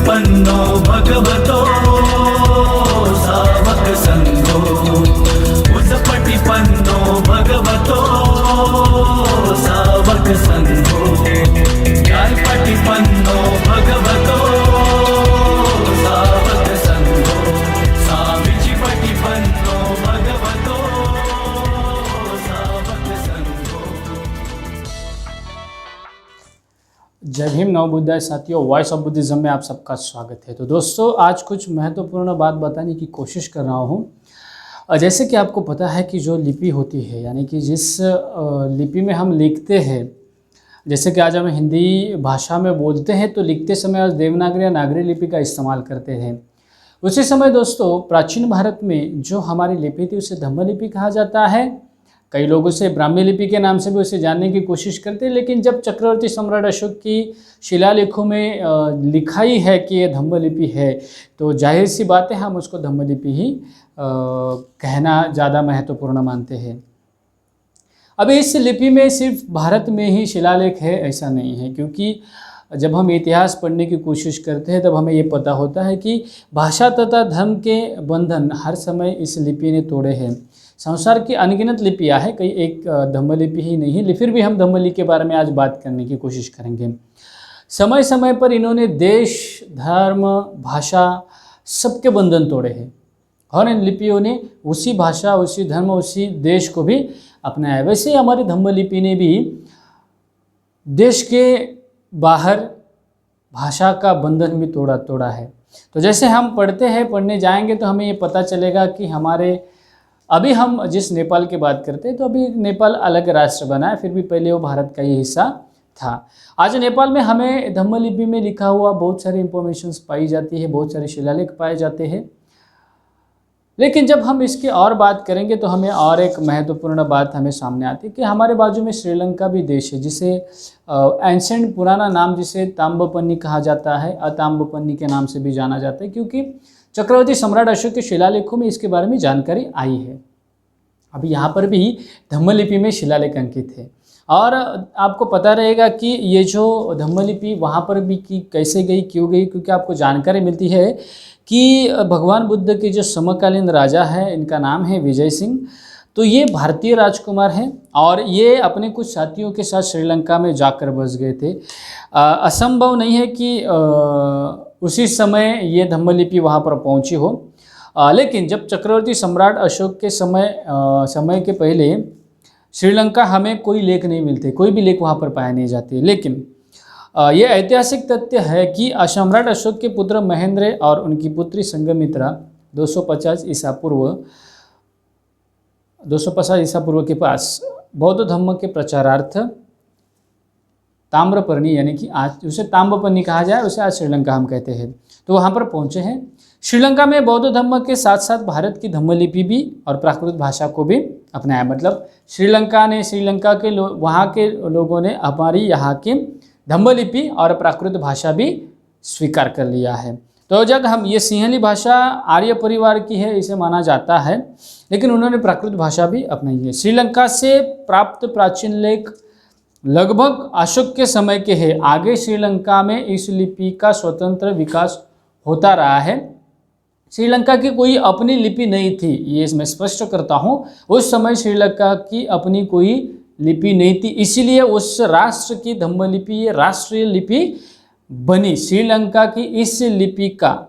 पन्नो भगवतो सावक संघो मुसपटी पन्नो भगवतो सावक संघो गायपटी पन्नो भगवतो सावक संघो स्वामीजी पटी पन्नो भगवतो सावक संघो। जय भीम नव बुद्धाय साथियों, वॉइस ऑफ बुद्धिज्म में आप सबका स्वागत है। तो दोस्तों, आज कुछ महत्वपूर्ण बात बताने की कोशिश कर रहा हूँ। जैसे कि आपको पता है कि जो लिपि होती है, यानी कि जिस लिपि में हम लिखते हैं, जैसे कि आज हम हिंदी भाषा में बोलते हैं तो लिखते समय आज देवनागरी या नागरी लिपि का इस्तेमाल करते हैं। उसी समय दोस्तों, प्राचीन भारत में जो हमारी लिपि थी उसे धम्म लिपि कहा जाता है। कई लोग उसे ब्राह्मी लिपि के नाम से भी उसे जानने की कोशिश करते हैं, लेकिन जब चक्रवर्ती सम्राट अशोक की शिलालेखों में लिखाई है कि ये धम्म लिपि है, तो जाहिर सी बात है हम उसको धम्म लिपि ही कहना ज़्यादा महत्वपूर्ण मानते हैं। अब इस लिपि में सिर्फ भारत में ही शिलालेख है ऐसा नहीं है, क्योंकि जब हम इतिहास पढ़ने की कोशिश करते हैं तब हमें ये पता होता है कि भाषा तथा धर्म के बंधन हर समय इस लिपि ने तोड़े हैं। संसार की अनगिनत लिपियाँ हैं, कई एक धम्म लिपि ही नहीं है। फिर भी हम धम्म लिपि के बारे में आज बात करने की कोशिश करेंगे। समय समय पर इन्होंने देश, धर्म, भाषा सबके बंधन तोड़े हैं और इन लिपियों ने उसी भाषा, उसी धर्म, उसी देश को भी अपनाया। वैसे ही हमारी धम्म लिपि ने भी देश के बाहर भाषा का बंधन भी तोड़ा है। तो जैसे हम पढ़ने जाएंगे तो हमें ये पता चलेगा कि अभी हम जिस नेपाल की बात करते हैं तो अभी नेपाल अलग राष्ट्र बना है, फिर भी पहले वो भारत का ही हिस्सा था। आज नेपाल में हमें धम्म लिपि में लिखा हुआ बहुत सारी इंफॉर्मेशंस पाई जाती है, बहुत सारे शिलालेख पाए जाते हैं। लेकिन जब हम इसकी और बात करेंगे तो हमें और एक महत्वपूर्ण बात हमें सामने आती है कि हमारे बाजू में श्रीलंका भी देश है, जिसे एंशेंट पुराना नाम जिसे ताम्रपन्नी कहा जाता है, अताम्रपन्नी के नाम से भी जाना जाता है, क्योंकि चक्रवर्ती सम्राट अशोक के शिलालेखों में इसके बारे में जानकारी आई है। अभी यहाँ पर भी धम्म लिपि में शिलालेख अंकित है और आपको पता रहेगा कि ये जो धम्म लिपि वहाँ पर भी की कैसे गई, क्यों गई, क्योंकि आपको जानकारी मिलती है कि भगवान बुद्ध के जो समकालीन राजा है, इनका नाम है विजय सिंह। तो ये भारतीय राजकुमार हैं और ये अपने कुछ साथियों के साथ श्रीलंका में जाकर बस गए थे। असंभव नहीं है कि उसी समय ये धम्म लिपि वहाँ पर पहुँची हो, लेकिन जब चक्रवर्ती सम्राट अशोक के समय के पहले श्रीलंका हमें कोई लेख नहीं मिलते, कोई भी लेख वहाँ पर पाए नहीं जाते। लेकिन ये ऐतिहासिक तथ्य है कि सम्राट अशोक के पुत्र महेंद्र और उनकी पुत्री संघमित्रा 250 ईसा पूर्व के पास बौद्ध धर्म के प्रचारार्थ ताम्रपर्णी, यानी कि आज उसे ताम्रपर्णी कहा जाए, उसे आज श्रीलंका हम कहते हैं, तो वहाँ पर पहुँचे हैं। श्रीलंका में बौद्ध धर्म के साथ साथ भारत की धम्म लिपि भी और प्राकृत भाषा को भी अपनाया। मतलब श्रीलंका के वहाँ के लोगों ने हमारी यहाँ की धम्म लिपि और प्राकृत भाषा भी स्वीकार कर लिया है। तो जब हम ये सिंहली भाषा आर्य परिवार की है इसे माना जाता है, लेकिन उन्होंने प्राकृत भाषा भी अपनाई है। श्रीलंका से प्राप्त प्राचीन लेख लगभग अशोक के समय के हैं। आगे श्रीलंका में इस लिपि का स्वतंत्र विकास होता रहा है। श्रीलंका की कोई अपनी लिपि नहीं थी, ये मैं स्पष्ट करता हूँ। उस समय श्रीलंका की अपनी कोई लिपि नहीं थी, इसीलिए उस राष्ट्र की धम्म लिपि ये राष्ट्रीय लिपि बनी। श्रीलंका की इस लिपि का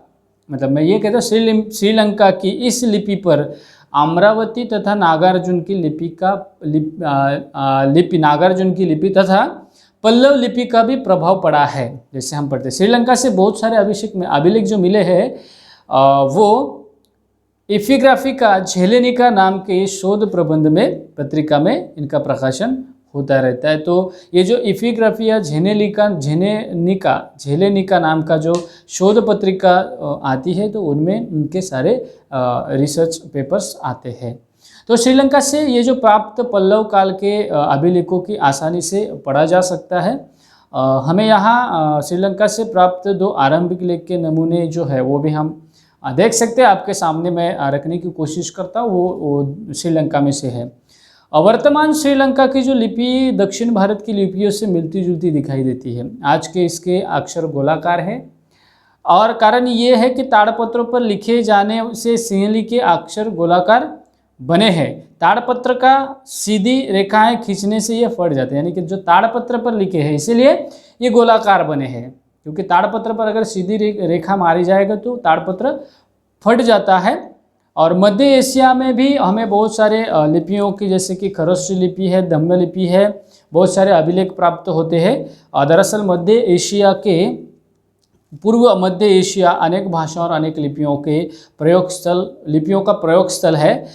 मतलब मैं ये कहता हूँ श्रीलंका की इस लिपि पर अमरावती तथा नागार्जुन की नागार्जुन की लिपि तथा पल्लव लिपि का भी प्रभाव पड़ा है। जैसे हम पढ़ते श्रीलंका से बहुत सारे अभिलेख जो मिले हैं वो इफिग्राफिका झेलेनिका नाम के शोध प्रबंध में पत्रिका में इनका प्रकाशन होता रहता है। तो ये जो इफिग्राफिया झेलेनिका नाम का जो शोध पत्रिका आती है, तो उनमें उनके सारे रिसर्च पेपर्स आते हैं। तो श्रीलंका से ये जो प्राप्त पल्लव काल के अभिलेखों की आसानी से पढ़ा जा सकता है। हमें यहाँ श्रीलंका से प्राप्त 2 आरंभिक लेख के नमूने जो है वो भी हम देख सकते हैं। आपके सामने मैं रखने की कोशिश करता हूँ, वो श्रीलंका में से है। वर्तमान श्रीलंका की जो लिपि दक्षिण भारत की लिपियों से मिलती जुलती दिखाई देती है। आज के इसके अक्षर गोलाकार है और कारण ये है कि ताड़पत्रों पर लिखे जाने से सिंहली के अक्षर गोलाकार बने हैं। ताड़पत्र का सीधी रेखाएं खींचने से ये फट जाते हैं, यानी कि जो ताड़पत्र पर लिखे हैं इसीलिए ये गोलाकार बने हैं, क्योंकि ताड़पत्र पर अगर सीधी रेखा मारी जाएगा तो ताड़पत्र फट जाता है। और मध्य एशिया में भी हमें बहुत सारे लिपियों की, जैसे कि खरोष्ठी लिपि है, धम्म लिपि है, बहुत सारे अभिलेख प्राप्त होते हैं। दरअसल मध्य एशिया के पूर्व मध्य एशिया अनेक भाषाओं और अनेक लिपियों का प्रयोग स्थल है।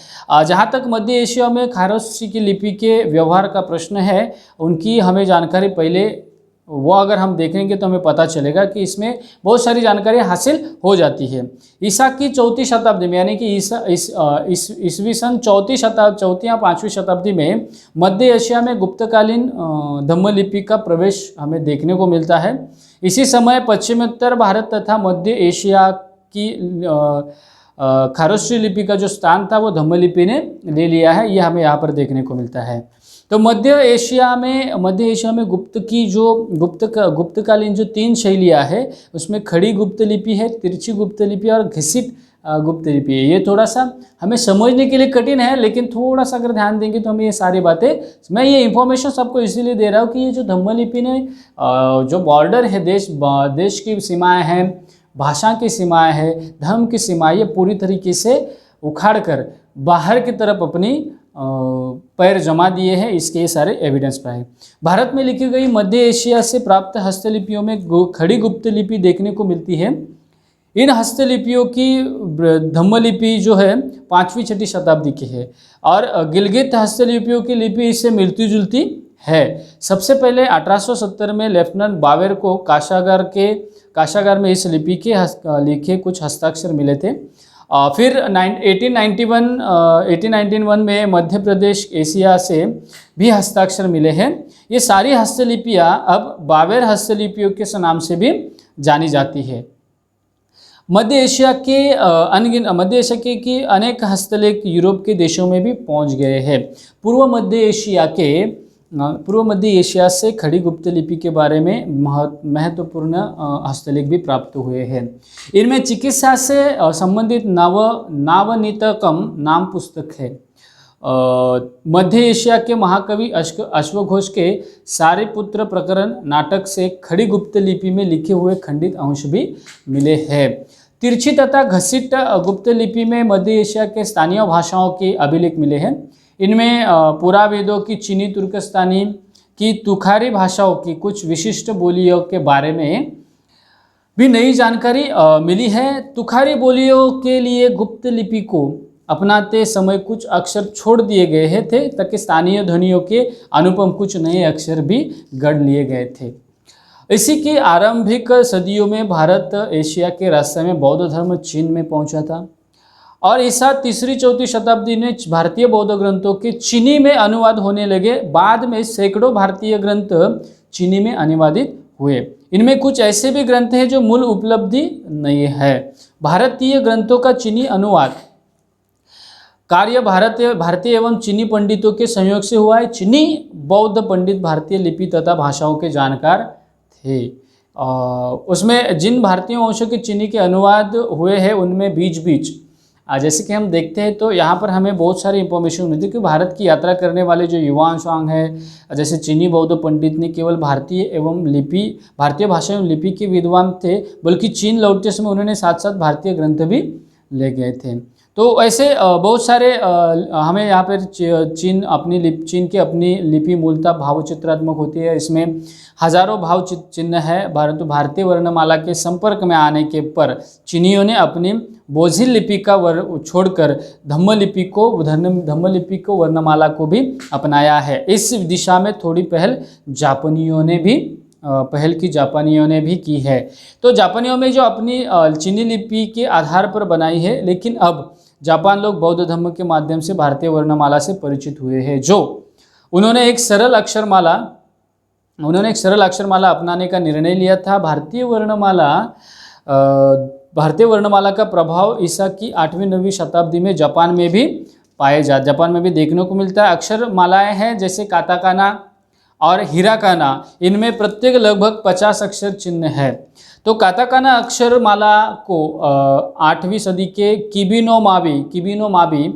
जहाँ तक मध्य एशिया में खरोष्ठी की लिपि के व्यवहार का प्रश्न है, उनकी हमें जानकारी पहले वो अगर हम देखेंगे तो हमें पता चलेगा कि इसमें बहुत सारी जानकारी हासिल हो जाती है। ईसा की 4वीं शताब्दी में, यानी कि ईसवी सन 4वीं या 5वीं शताब्दी में मध्य एशिया में गुप्तकालीन धम्म लिपि का प्रवेश हमें देखने को मिलता है। इसी समय पश्चिमोत्तर भारत तथा मध्य एशिया की खरोष्ठी लिपि का जो स्थान था वो धम्म लिपि ने ले लिया है, ये हमें यहाँ पर देखने को मिलता है। तो मध्य एशिया में गुप्तकालीन जो 3 शैलियाँ है, उसमें खड़ी गुप्त लिपि है, तिरछी गुप्त लिपि और घिसिट गुप्त लिपि है। ये थोड़ा सा हमें समझने के लिए कठिन है, लेकिन थोड़ा सा अगर ध्यान देंगे तो हमें ये सारी बातें, मैं ये इन्फॉर्मेशन सबको इसीलिए दे रहा हूँ कि ये जो धम्म लिपि ने जो बॉर्डर है, देश की सीमाएँ हैं, भाषा की सीमाएँ हैं, धर्म की सीमाएँ, ये पूरी तरीके से उखाड़ कर बाहर की तरफ अपनी पैर जमा दिए हैं। इसके सारे एविडेंस पाए। भारत में लिखी गई मध्य एशिया से प्राप्त हस्तलिपियों में खड़ी गुप्त लिपि देखने को मिलती है। इन हस्तलिपियों की धम्म लिपि जो है 5वीं-6वीं शताब्दी की है और गिलगित हस्तलिपियों की लिपि इससे मिलती जुलती है। सबसे पहले 1870 में लेफ्टिनेंट बावेर को काशागार में इस लिपि के लिखे कुछ हस्ताक्षर मिले थे। फिर 1891 में मध्य प्रदेश एशिया से भी हस्ताक्षर मिले हैं। ये सारी हस्तलिपियाँ अब बावेर हस्तलिपियों के नाम से भी जानी जाती है। मध्य एशिया के अनेक हस्तलेख यूरोप के देशों में भी पहुंच गए हैं। पूर्व मध्य एशिया से खड़ी गुप्त लिपि के बारे में महत्वपूर्ण हस्तलेख भी प्राप्त हुए हैं। इनमें चिकित्सा से संबंधित नावनीतकम नाम पुस्तक है। मध्य एशिया के महाकवि अश्वघोष के सारिपुत्र प्रकरण नाटक से खड़ी गुप्त लिपि में लिखे हुए खंडित अंश भी मिले हैं। तिरछी तथा घसीट गुप्त लिपि में मध्य एशिया के स्थानीय भाषाओं के अभिलेख मिले हैं। इनमें पुरावेदों की चीनी तुर्कस्तानी की तुखारी भाषाओं की कुछ विशिष्ट बोलियों के बारे में भी नई जानकारी मिली है। तुखारी बोलियों के लिए गुप्त लिपि को अपनाते समय कुछ अक्षर छोड़ दिए गए थे ताकि स्थानीय ध्वनियों के अनुपम कुछ नए अक्षर भी गढ़ लिए गए थे। इसी की आरंभिक सदियों में भारत एशिया के रास्ते में बौद्ध धर्म चीन में पहुंचा था और ईसा 3री-4वीं शताब्दी में भारतीय बौद्ध ग्रंथों के चीनी में अनुवाद होने लगे। बाद में सैकड़ों भारतीय ग्रंथ चीनी में अनुवादित हुए। इनमें कुछ ऐसे भी ग्रंथ हैं जो मूल उपलब्धि नहीं है। भारतीय ग्रंथों का चीनी अनुवाद कार्य भारतीय एवं चीनी पंडितों के संयोग से हुआ है। चीनी बौद्ध पंडित भारतीय लिपि तथा भाषाओं के जानकार थे। उसमें जिन भारतीय वंशों के चीनी के अनुवाद हुए हैं उनमें बीच जैसे कि हम देखते हैं तो यहाँ पर हमें बहुत सारी इंफॉर्मेशन मिलती है कि भारत की यात्रा करने वाले जो युवान स्वांग हैं, जैसे चीनी बौद्ध पंडित ने केवल भारतीय भाषा एवं लिपि के विद्वान थे, बल्कि चीन लौटते समय उन्होंने साथ साथ भारतीय ग्रंथ भी ले गए थे। तो ऐसे बहुत सारे हमें यहाँ पर चीन की अपनी लिपि मूलतः भावचित्रात्मक होती है। इसमें हजारों भाव चिन्ह है। भारतीय वर्णमाला के संपर्क में आने के पर चीनियों ने अपनी बोझिल लिपि का छोड़कर धम्म लिपि को वर्णमाला को भी अपनाया है। इस दिशा में थोड़ी पहल जापानियों ने भी की है। तो जापानियों में जो अपनी चीनी लिपि के आधार पर बनाई है, लेकिन अब जापान लोग बौद्ध धर्म के माध्यम से भारतीय वर्णमाला से परिचित हुए हैं। उन्होंने एक सरल अक्षरमाला अपनाने का निर्णय लिया था। भारतीय वर्णमाला का प्रभाव ईसा की 8वीं-9वीं शताब्दी में जापान में भी देखने को मिलता है। अक्षरमालाएं हैं जैसे काताकाना और हिराकाना, इनमें प्रत्येक लगभग 50 अक्षर चिन्ह है। तो काताकाना अक्षरमाला को 8वीं सदी के किबिनो माबी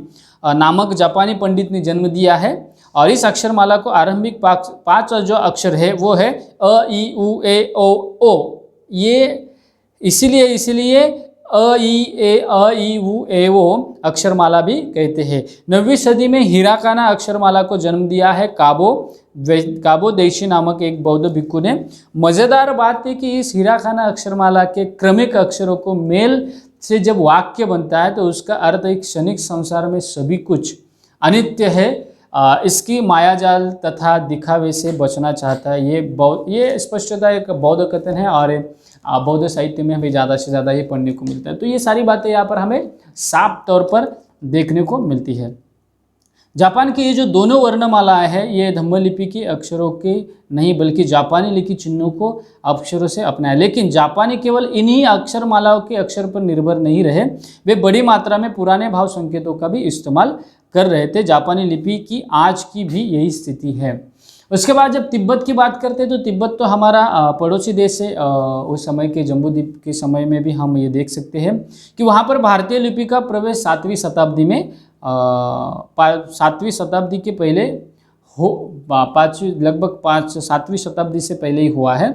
नामक जापानी पंडित ने जन्म दिया है। और इस अक्षरमाला को आरंभिक 5 जो अक्षर है वो है अ, ई, उ, ए, ओ। ये इसीलिए अ, ई, उ, ए, ओ अक्षरमाला भी कहते हैं। 9वीं सदी में हिराकाना अक्षरमाला को जन्म दिया है काबो देशी नामक एक बौद्ध भिक्खु ने। मज़ेदार बात है कि इस हिराकाना अक्षरमाला के क्रमिक अक्षरों को मेल से जब वाक्य बनता है तो उसका अर्थ एक क्षणिक संसार में सभी कुछ अनित्य है, इसकी मायाजाल तथा दिखावे से बचना चाहता है। ये स्पष्टता एक बौद्ध कथन है और बौद्ध साहित्य में हमें ज़्यादा से ज़्यादा ये पढ़ने को मिलता है। तो ये सारी बातें यहाँ पर हमें साफ तौर पर देखने को मिलती है। जापान की ये जो दोनों वर्णमालाएं हैं ये धम्मलिपि के अक्षरों के नहीं बल्कि जापानी लिखित चिन्हों को अक्षरों से अपनाया। लेकिन जापानी केवल इन्हीं अक्षरमालाओं के अक्षर पर निर्भर नहीं रहे, वे बड़ी मात्रा में पुराने भाव संकेतों का भी इस्तेमाल कर रहे थे। जापानी लिपि की आज की भी यही स्थिति है। उसके बाद जब तिब्बत की बात करते हैं तो तिब्बत तो हमारा पड़ोसी देश है। उस समय के जम्बूद्वीप के समय में भी हम ये देख सकते हैं कि वहाँ पर भारतीय लिपि का प्रवेश 7वीं शताब्दी में 7वीं शताब्दी के पहले लगभग 7वीं शताब्दी से पहले ही हुआ है।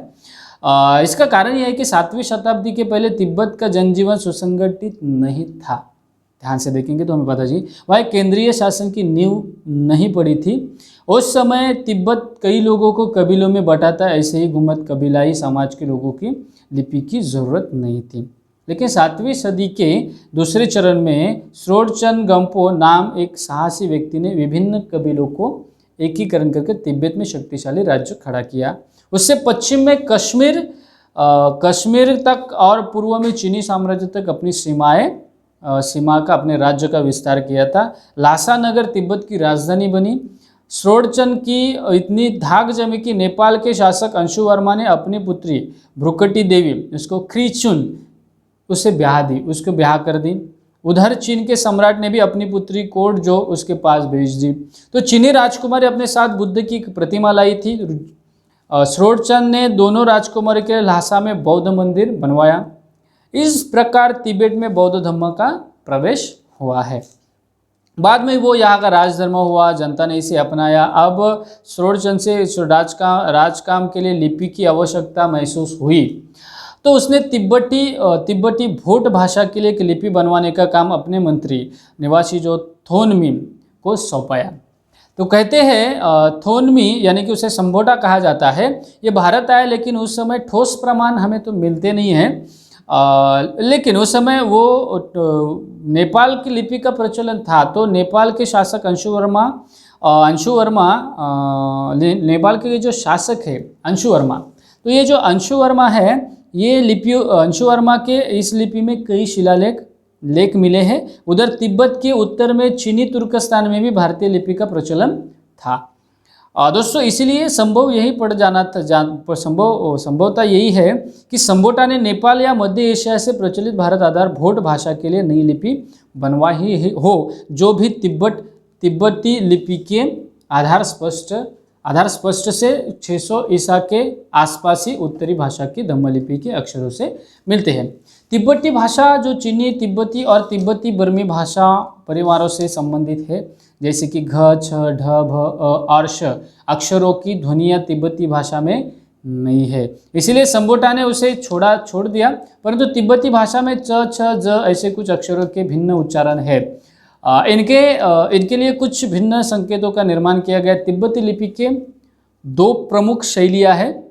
इसका कारण यह है कि 7वीं शताब्दी के पहले तिब्बत का जनजीवन सुसंगठित नहीं था। ध्यान से देखेंगे तो हमें पता जी वह केंद्रीय शासन की नींव नहीं पड़ी थी। उस समय तिब्बत कई लोगों को कबीलों में बंटा था, ऐसे ही गुम्मत कबीलाई समाज के लोगों की लिपि की जरूरत नहीं थी। लेकिन 7वीं सदी के दूसरे चरण में श्रोडचन गंपो नाम एक साहसी व्यक्ति ने विभिन्न कबीलों को एकीकरण करके तिब्बत में शक्तिशाली राज्य खड़ा किया। उससे पश्चिम में कश्मीर तक और पूर्व में चीनी साम्राज्य तक अपनी सीमा का अपने राज्य का विस्तार किया था। लासा नगर तिब्बत की राजधानी बनी। श्रोडचन की इतनी धाक जमी कि नेपाल के शासक अंशु वर्मा ने अपनी पुत्री भ्रुकटी देवी उसको ख्रीचुन उससे उसको ब्याह कर दी। उधर चीन के सम्राट ने भी अपनी पुत्री कोड जो उसके पास भेज दी। तो चीनी राजकुमारी अपने साथ बुद्ध की एक प्रतिमा लाई थी। श्रोडचन ने दोनों राजकुमारी के ल्हासा में बौद्ध मंदिर बनवाया। इस प्रकार तिब्बत में बौद्ध धर्म का प्रवेश हुआ है। बाद में वो यहाँ का राजधर्म हुआ, जनता ने इसे अपनाया। अब श्रोडचन से राजकाम के लिए लिपि की आवश्यकता महसूस हुई तो उसने तिब्बती भोट भाषा के लिए एक लिपि बनवाने का काम अपने मंत्री निवासी जो थोनमी को सौंपाया। तो कहते हैं थोनमी यानी कि उसे संभोटा कहा जाता है। ये भारत आया लेकिन उस समय ठोस प्रमाण हमें तो मिलते नहीं हैं। लेकिन उस समय वो नेपाल की लिपि का प्रचलन था। तो नेपाल के शासक अंशु वर्मा नेपाल के जो शासक है अंशु वर्मा, तो ये जो अंशु वर्मा है ये अंशु वर्मा के इस लिपि में कई शिलालेख मिले हैं। उधर तिब्बत के उत्तर में चीनी तुर्कस्तान में भी भारतीय लिपि का प्रचलन था। दोस्तों इसीलिए संभव यही पड़ जाना था संभवता यही है कि संभोटा ने नेपाल या मध्य एशिया से प्रचलित भारत आधार भोट भाषा के लिए नई लिपि बनवाई हो, जो भी तिब्बती लिपि के आधार स्पष्ट से 600 ईसा के आसपास ही उत्तरी भाषा की धम्मलिपि के अक्षरों से मिलते हैं। तिब्बती भाषा जो चीनी तिब्बती और तिब्बती बर्मी भाषा परिवारों से संबंधित है, जैसे कि घ, छ, ढ, भ, अ और श अक्षरों की ध्वनियाँ तिब्बती भाषा में नहीं है। इसीलिए संभोटा ने उसे छोड़ दिया। परंतु तिब्बती भाषा में च, छ, ज ऐसे कुछ अक्षरों के भिन्न उच्चारण है। इनके लिए कुछ भिन्न संकेतों का निर्माण किया गया। तिब्बती लिपि के 2 प्रमुख शैलियाँ हैं।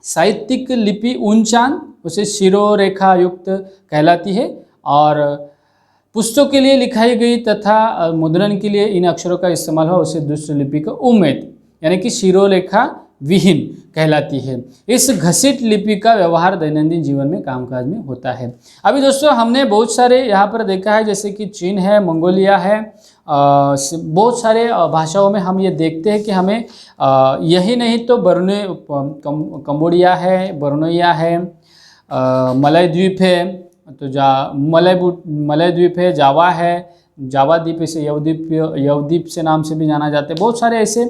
साहित्यिक लिपि उनचान उसे शिरोरेखा युक्त कहलाती है और पुस्तकों के लिए लिखाई गई तथा मुद्रण के लिए इन अक्षरों का इस्तेमाल हुआ उसे दूसरी लिपि का उम्मेद यानी कि शिरोलेखा विहीन कहलाती है। इस घसीट लिपि का व्यवहार दैनंदिन जीवन में कामकाज में होता है। अभी दोस्तों हमने बहुत सारे यहाँ पर देखा है, जैसे कि चीन है, मंगोलिया है, बहुत सारे भाषाओं में हम ये देखते हैं कि हमें यही नहीं तो कंबोडिया है, बर्नोइया है, मलय द्वीप है, तो मलय द्वीप है, जावा है, जावा द्वीप इसे यवद्वीप से नाम से भी जाना जाता है। बहुत सारे ऐसे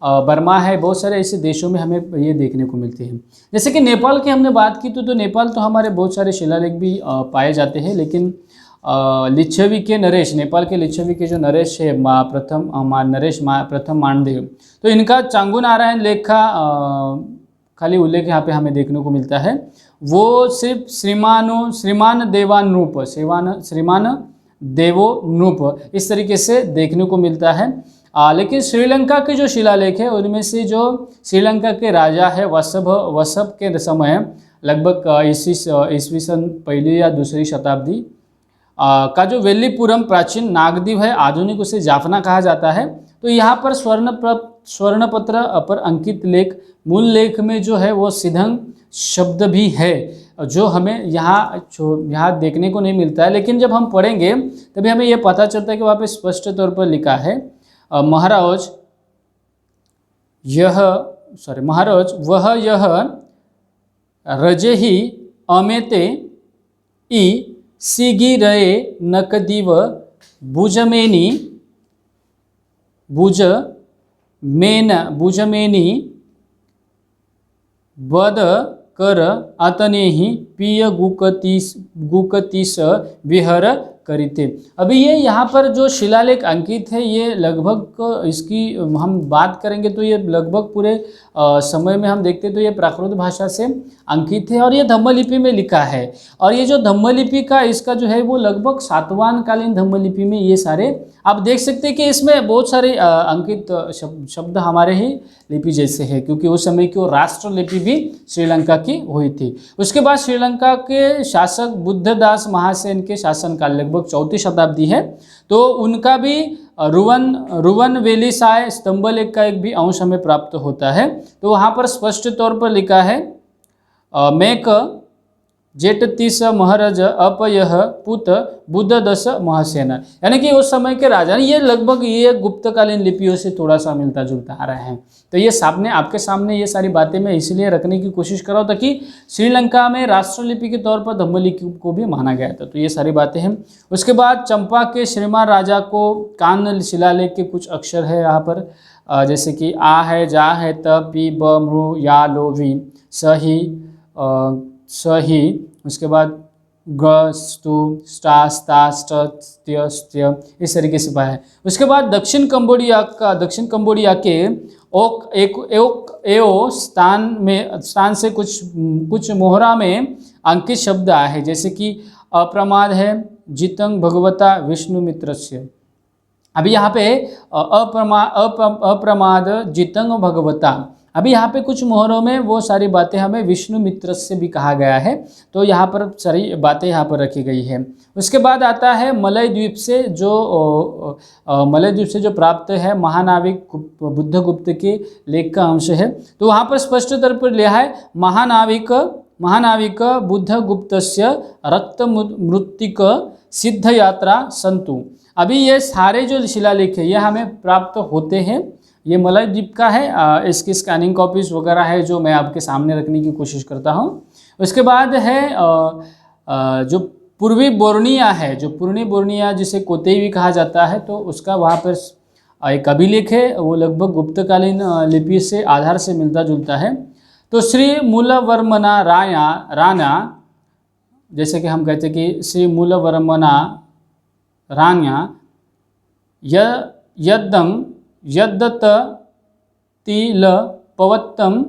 बर्मा है, बहुत सारे ऐसे देशों में हमें ये देखने को मिलते हैं। जैसे कि नेपाल की हमने बात की तो नेपाल तो हमारे बहुत सारे शिलालेख भी पाए जाते हैं, लेकिन लिच्छवी के नरेश, नेपाल के लिच्छवी के जो नरेश है प्रथम मानदेव, तो इनका चांगू नारायण लेख का खाली उल्लेख यहाँ पे हमें देखने को मिलता है। वो सिर्फ श्रीमान देवो नृप इस तरीके से देखने को मिलता है। लेकिन श्रीलंका के जो शिलालेख है उनमें से जो श्रीलंका के राजा है वसभ के समय लगभग ईस्वी सन पहली या दूसरी शताब्दी का जो वेल्लीपुरम प्राचीन नागद्वीप है, आधुनिक उसे जाफना कहा जाता है। तो यहाँ पर स्वर्णपत्र पर अंकित लेख, मूल लेख में जो है वो सिद्धंग शब्द भी है जो हमें यहाँ देखने को नहीं मिलता है, लेकिन जब हम पढ़ेंगे तभी हमें यह पता चलता है कि वहाँ पे स्पष्ट तौर पर लिखा है महाराज वह यह रजेहि अमेते ई सिगिरये नकदिव भुजमेनी बद कर आतनेहि पिय गुकतीस विहर करिते। अभी ये यहाँ पर जो शिलालेख अंकित है ये लगभग इसकी हम बात करेंगे तो ये लगभग पूरे समय में हम देखते तो ये प्राकृत भाषा से अंकित है और ये धम्मलिपि में लिखा है। और ये जो धम्मलिपि का इसका जो है वो लगभग सातवां कालीन धम्मलिपि में ये सारे आप देख सकते हैं कि इसमें बहुत सारे अंकित शब्द हमारे ही लिपि जैसे है, क्योंकि उस समय की वो राष्ट्र लिपि भी श्रीलंका की हुई थी। उसके बाद श्रीलंका के शासक बुद्धदास महासेन के शासनकाल लगभग 4वीं शताब्दी है, तो उनका भी रुवन वेलिसाय स्तंभलेख का एक भी अंश हमें प्राप्त होता है। तो वहाँ पर स्पष्ट तौर पर लिखा है मेक जेठ30 महाराज अपयह पुत बुद्धदस महासेना, यानी कि उस समय के राजा, ये लगभग ये गुप्तकालीन लिपियों से थोड़ा सा मिलता जुलता आ रहा है। तो ये आपके सामने ये सारी बातें मैं इसलिए रखने की कोशिश कर रहा हूँ ताकि श्रीलंका में राष्ट्रलिपि के तौर पर धम्मलिपि को भी माना गया था। तो ये सारी बातें हैं। उसके बाद चंपा के श्रीमान राजा को कान शिलालेख के कुछ अक्षर है यहाँ पर, जैसे कि आ है, जा है, त, पी, ब, मृ, या, लो, वी, सही, उसके बाद ग, स्तु, स्टा, स्ता, स्ट, स्त्य, स्त्य, इस तरीके से पाया है। उसके बाद दक्षिण कंबोडिया के एओ स्थान से कुछ मोहरा में अंकित शब्द आए हैं, जैसे कि अप्रमाद है जितंग भगवता विष्णु मित्रस्य। अभी यहाँ पे अप्रमाद जितंग भगवता, अभी यहाँ पे कुछ मोहरों में वो सारी बातें हमें विष्णु मित्र से भी कहा गया है, तो यहाँ पर सारी बातें यहाँ पर रखी गई है। उसके बाद आता है मलय द्वीप से जो प्राप्त है महानाविक बुद्धगुप्त के लेख का अंश है। तो वहाँ पर स्पष्ट तौर पर लिखा है महानाविक बुद्धगुप्तस्य रक्तमृत्तिक सिद्ध यात्रा संतु। अभी ये सारे जो शिलालेख है ये हमें प्राप्त होते हैं, ये मलय द्वीप का है। इसकी स्कैनिंग कॉपीज वगैरह है जो मैं आपके सामने रखने की कोशिश करता हूँ। उसके बाद है जो पूर्वी बोर्निया है, जो पूर्वी बोर्निया जिसे कोतेई भी कहा जाता है, तो उसका वहाँ पर एक अभिलेख है, वो लगभग गुप्तकालीन लिपि से आधार से मिलता जुलता है। तो श्री मूलवर्मना राणा, जैसे कि हम कहते हैं कि श्री मूलवर्मना राण्या यद्दत तिल पवत्तम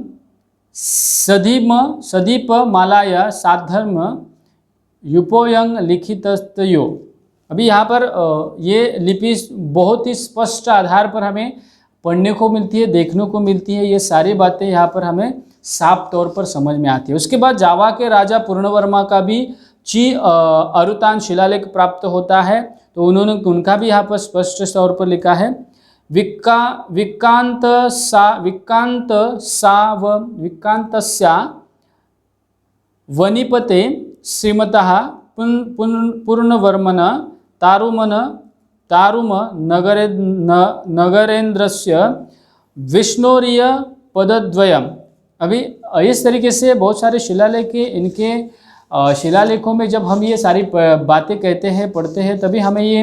सदीप मालाया साधर्म युपोयंग लिखितस्तयो। अभी यहाँ पर ये लिपि बहुत ही स्पष्ट आधार पर हमें पढ़ने को मिलती है, देखने को मिलती है। ये सारी बातें यहाँ पर हमें साफ तौर पर समझ में आती है। उसके बाद जावा के राजा पूर्णवर्मा का भी अरुतान शिलालेख प्राप्त होता है, तो उनका भी यहाँ पर स्पष्ट तौर पर लिखा है विक्कान्तस्या वनिपते श्रीमतः पूर्णवर्मन तारुम नगरेन्द्रस्य विष्णोरिय पदद्वयम्। अभी इस तरीके से बहुत सारे शिलालेख इनके शिलालेखों में जब हम ये सारी बातें कहते हैं, पढ़ते हैं, तभी हमें ये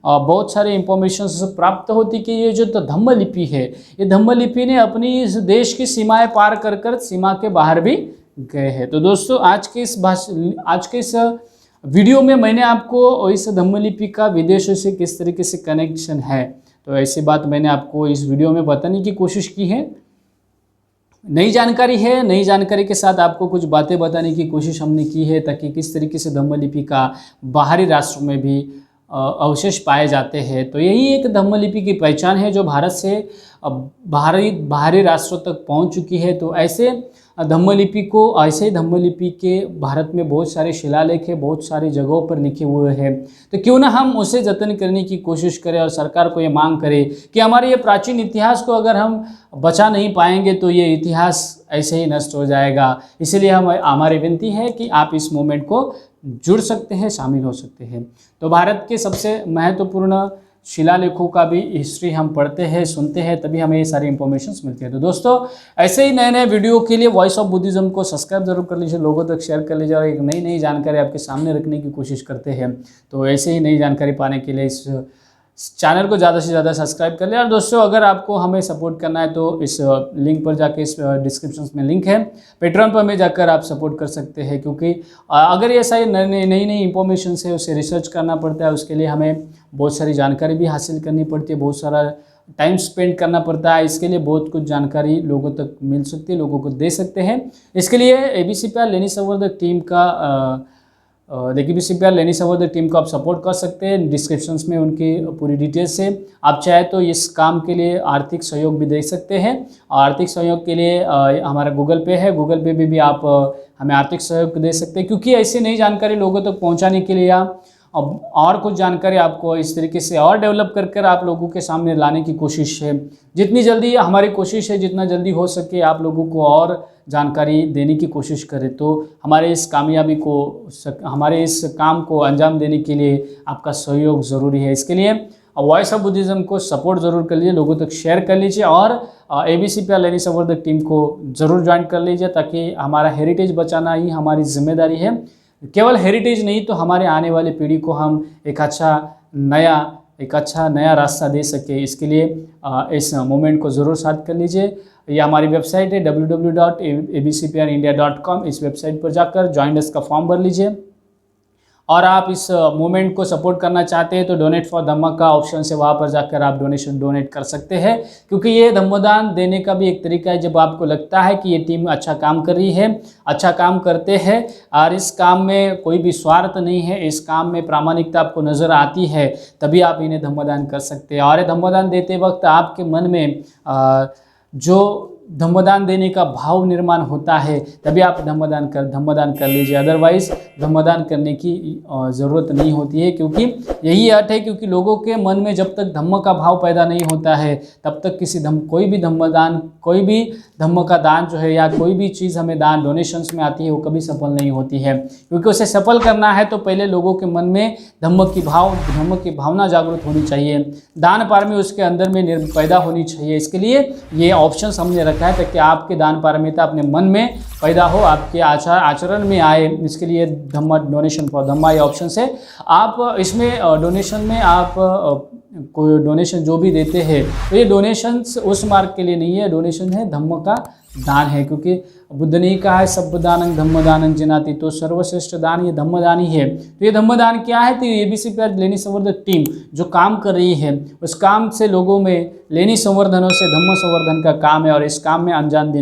बहुत सारे इंफॉर्मेशन प्राप्त होती कि ये जो धम्म लिपि है, ये धम्म लिपि ने अपनी इस देश की सीमाएं पार कर कर सीमा के बाहर भी गए हैं। तो दोस्तों आज के इस वीडियो में मैंने आपको इस धम्म लिपि का विदेशों से किस तरीके से कनेक्शन है, तो ऐसी बात मैंने आपको इस वीडियो में बताने की कोशिश की है। नई जानकारी है, नई जानकारी के साथ आपको कुछ बातें बताने की कोशिश हमने की है, ताकि किस तरीके से धम्म लिपि का बाहरी राष्ट्रों में भी अवशेष पाए जाते हैं। तो यही एक धम्म लिपि की पहचान है जो भारत से बाहरी राष्ट्रों तक पहुंच चुकी है। तो ऐसे धम्म लिपि के भारत में बहुत सारे शिलालेख है, बहुत सारी जगहों पर लिखे हुए हैं। तो क्यों ना हम उसे जतन करने की कोशिश करें और सरकार को ये मांग करें कि हमारे ये प्राचीन इतिहास को अगर हम बचा नहीं पाएंगे तो ये इतिहास ऐसे ही नष्ट हो जाएगा। इसलिए हमारी विनती है कि आप इस मूवमेंट को जुड़ सकते हैं, शामिल हो सकते हैं। तो भारत के सबसे महत्वपूर्ण शिलालेखों का भी हिस्ट्री हम पढ़ते हैं, सुनते हैं, तभी हमें ये सारी इंफॉर्मेशंस मिलती है। तो दोस्तों ऐसे ही नए नए वीडियो के लिए वॉइस ऑफ बुद्धिज्म को सब्सक्राइब जरूर कर लीजिए, लोगों तक शेयर कर लीजिए और एक नई जानकारी आपके सामने रखने की कोशिश करते हैं। तो ऐसे ही नई जानकारी पाने के लिए इस चैनल को ज़्यादा से ज़्यादा सब्सक्राइब कर लिया। और दोस्तों अगर आपको हमें सपोर्ट करना है तो इस लिंक पर जाके, इस डिस्क्रिप्शन में लिंक है, पेट्रॉन पर में जाकर आप सपोर्ट कर सकते हैं। क्योंकि अगर ये सारी नई इंफॉर्मेशन है उसे रिसर्च करना पड़ता है, उसके लिए हमें बहुत सारी जानकारी भी हासिल करनी पड़ती है, बहुत सारा टाइम स्पेंड करना पड़ता है। इसके लिए बहुत कुछ जानकारी लोगों तक मिल सकती है, लोगों को दे सकते हैं। इसके लिए ABCPR लेनी संवर्धक टीम का लेनी संवर्धक टीम को आप सपोर्ट कर सकते हैं। डिस्क्रिप्शन में उनकी पूरी डिटेल्स है। आप चाहे तो इस काम के लिए आर्थिक सहयोग भी दे सकते हैं। आर्थिक सहयोग के लिए हमारा गूगल पे है, गूगल पे भी आप हमें आर्थिक सहयोग दे सकते हैं। क्योंकि ऐसी नई जानकारी लोगों तक पहुंचाने के लिए अब और कुछ जानकारी आपको इस तरीके से और डेवलप कर आप लोगों के सामने लाने की कोशिश है। जितनी जल्दी हमारी कोशिश है, जितना जल्दी हो सके आप लोगों को और जानकारी देने की कोशिश करें। तो हमारे इस काम को अंजाम देने के लिए आपका सहयोग ज़रूरी है। इसके लिए वॉइस ऑफ बुद्धिज्म को सपोर्ट ज़रूर कर लीजिए, लोगों तक शेयर कर लीजिए और ABCPR लेनी संवर्धक टीम को ज़रूर ज्वाइन कर लीजिए, ताकि हमारा हेरिटेज बचाना ही हमारी जिम्मेदारी है। केवल हेरिटेज नहीं, तो हमारे आने वाली पीढ़ी को हम एक अच्छा नया रास्ता दे सके। इसके लिए इस मूवमेंट को ज़रूर साथ कर लीजिए। ये हमारी वेबसाइट है www.abcprindia.com। इस वेबसाइट पर जाकर ज्वाइन अस का फॉर्म भर लीजिए। और आप इस मूवमेंट को सपोर्ट करना चाहते हैं तो डोनेट फॉर धम्म का ऑप्शन से वहाँ पर जाकर आप डोनेट कर सकते हैं। क्योंकि ये धम्मदान देने का भी एक तरीका है। जब आपको लगता है कि ये टीम अच्छा काम कर रही है, अच्छा काम करते हैं और इस काम में कोई भी स्वार्थ नहीं है, इस काम में प्रामाणिकता आपको नज़र आती है, तभी आप इन्हें धम्मदान कर सकते हैं। और ये धम्मदान देते वक्त आपके मन में जो धम्मदान देने का भाव निर्माण होता है, तभी आप धम्मदान कर लीजिए। अदरवाइज धम्मदान करने की ज़रूरत नहीं होती है। क्योंकि यही अर्थ है, क्योंकि लोगों के मन में जब तक धम्म का भाव पैदा नहीं होता है, तब तक कोई भी धम्म का दान जो है या कोई भी चीज़ हमें दान डोनेशंस में आती है, वो कभी सफल नहीं होती है। क्योंकि उसे सफल करना है तो पहले लोगों के मन में धम्म की भावना जागृत होनी चाहिए, दान पारमी उसके अंदर में पैदा होनी चाहिए। इसके लिए ये ऑप्शन हमने रखा है ताकि आपके दान पारमिता अपने मन में पैदा हो, आपके आचरण में आए। इसके लिए डोनेशन फॉर धम्मा ये ऑप्शन है। आप इसमें डोनेशन में आप कोई डोनेशन जो भी देते हैं, तो ये डोनेशंस उस मार्ग के लिए नहीं है, डोनेशन है धम्म का दान है। क्योंकि बुद्ध ने कहा है सब्बदानं धम्मदानं जिनाति, तो सर्वश्रेष्ठ दान ये धम्मदान ही है। तो ये धम्मदान क्या है? तो ABCPR लेनी संवर्धक टीम जो काम कर रही है, उस काम से लोगों में लेनी संवर्धनों से धम्म संवर्धन का काम है। और इस काम को अंजाम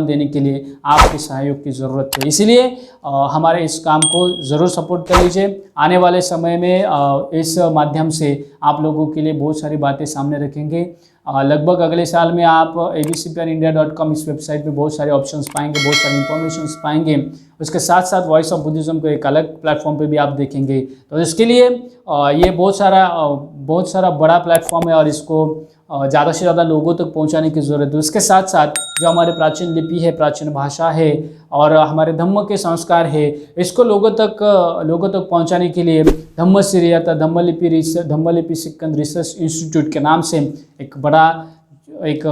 देने के लिए आपके सहयोग की ज़रूरत है। इसलिए हमारे इस काम को ज़रूर सपोर्ट कर लीजिए। आने वाले समय में इस माध्यम से आप लोगों के लिए बहुत सारी बातें सामने रखेंगे। लगभग अगले साल में आप abcprindia.com इस वेबसाइट पे बहुत सारे ऑप्शंस पाएंगे, बहुत सारी इंफॉर्मेशंस पाएंगे। उसके साथ साथ वॉइस ऑफ बुद्धिज्म को एक अलग प्लेटफॉर्म पे भी आप देखेंगे। तो इसके लिए ये बहुत सारा बड़ा प्लेटफॉर्म है और इसको ज़्यादा से ज़्यादा लोगों तक पहुंचाने की ज़रूरत है। उसके साथ साथ जो हमारे प्राचीन लिपि है, प्राचीन भाषा है और हमारे धम्म के संस्कार है, इसको लोगों तक पहुंचाने के लिए धम्मसिरी या धम्म लिपि सिक्कंद रिसर्च इंस्टीट्यूट के नाम से एक बड़ा एक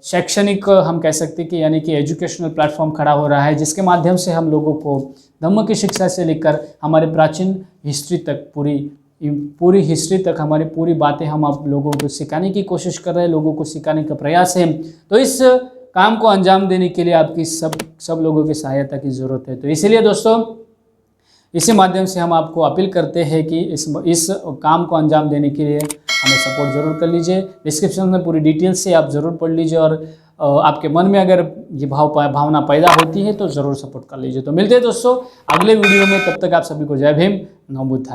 शैक्षणिक हम कह सकते हैं कि यानी कि एजुकेशनल प्लेटफॉर्म खड़ा हो रहा है, जिसके माध्यम से हम लोगों को धम्म की शिक्षा से लेकर हमारे प्राचीन हिस्ट्री तक पूरी हिस्ट्री तक हमारी पूरी बातें हम आप लोगों को सिखाने की कोशिश कर रहे हैं, लोगों को सिखाने का प्रयास है। तो इस काम को अंजाम देने के लिए आपकी सब लोगों की सहायता की ज़रूरत है। तो इसीलिए दोस्तों इसी माध्यम से हम आपको अपील करते हैं कि इस काम को अंजाम देने के लिए हमें सपोर्ट ज़रूर कर लीजिए। डिस्क्रिप्शन में पूरी डिटेल्स से आप ज़रूर पढ़ लीजिए और आपके मन में अगर ये भावना पैदा होती है तो ज़रूर सपोर्ट कर लीजिए। तो मिलते हैं दोस्तों अगले वीडियो में, तब तक आप सभी को जय भीम, नमो बुद्धाय।